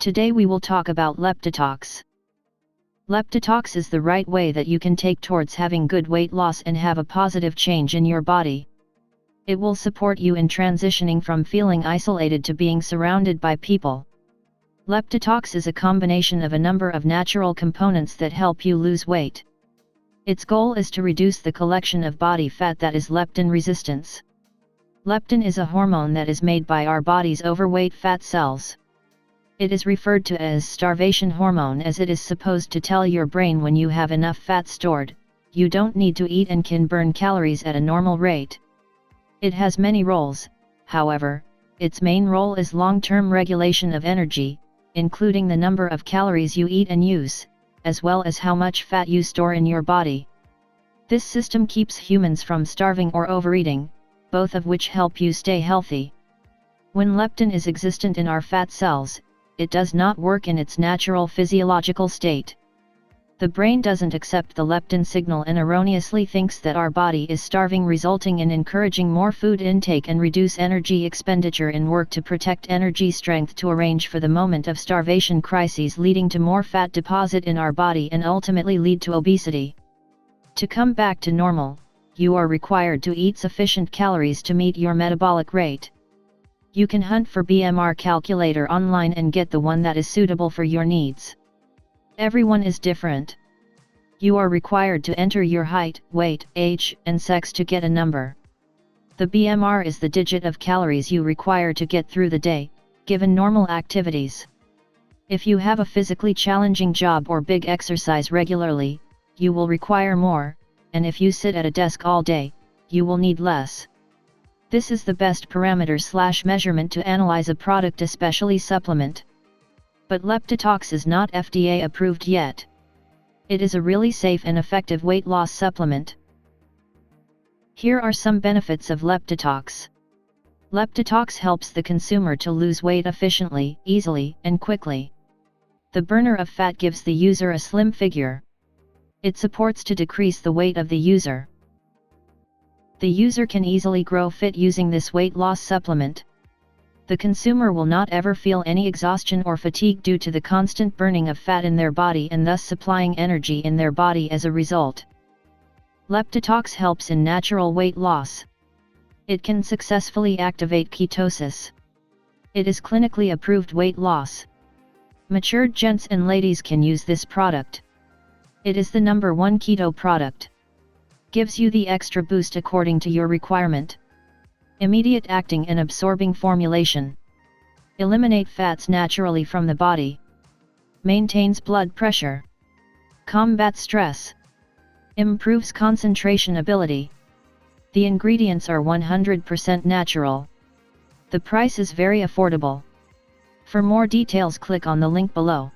Today we will talk about Leptitox. Leptitox is the right way that you can take towards having good weight loss and have a positive change in your body. It will support you in transitioning from feeling isolated to being surrounded by people. Leptitox is a combination of a number of natural components that help you lose weight. Its goal is to reduce the collection of body fat that is leptin resistance. Leptin is a hormone that is made by our body's overweight fat cells. It is referred to as starvation hormone as it is supposed to tell your brain when you have enough fat stored, you don't need to eat and can burn calories at a normal rate. It has many roles, however, its main role is long-term regulation of energy, including the number of calories you eat and use, as well as how much fat you store in your body. This system keeps humans from starving or overeating, both of which help you stay healthy. When leptin is existent in our fat cells, it does not work in its natural physiological state. The brain doesn't accept the leptin signal and erroneously thinks that our body is starving, resulting in encouraging more food intake and reduce energy expenditure in work to protect energy strength to arrange for the moment of starvation crises, leading to more fat deposit in our body and ultimately lead to obesity. To come back to normal, you are required to eat sufficient calories to meet your metabolic rate. You can hunt for BMR calculator online and get the one that is suitable for your needs. Everyone is different. You are required to enter your height, weight, age, and sex to get a number. The BMR is the digit of calories you require to get through the day, given normal activities. If you have a physically challenging job or big exercise regularly, you will require more, and if you sit at a desk all day, you will need less. This is the best parameter/measurement to analyze a product, especially supplement. But Leptitox is not FDA approved yet. It is a really safe and effective weight loss supplement. Here are some benefits of Leptitox. Leptitox helps the consumer to lose weight efficiently, easily, and quickly. The burner of fat gives the user a slim figure. It supports to decrease the weight of the user. The user can easily grow fit using this weight loss supplement. The consumer will not ever feel any exhaustion or fatigue due to the constant burning of fat in their body and thus supplying energy in their body as a result. Leptitox helps in natural weight loss. It can successfully activate ketosis. It is clinically approved weight loss. Matured gents and ladies can use this product. It is the #1 keto product. Gives you the extra boost according to your requirement. Immediate acting and absorbing formulation. Eliminate fats naturally from the body. Maintains blood pressure. Combats stress. Improves concentration ability. The ingredients are 100% natural. The price is very affordable. For more details, click on the link below.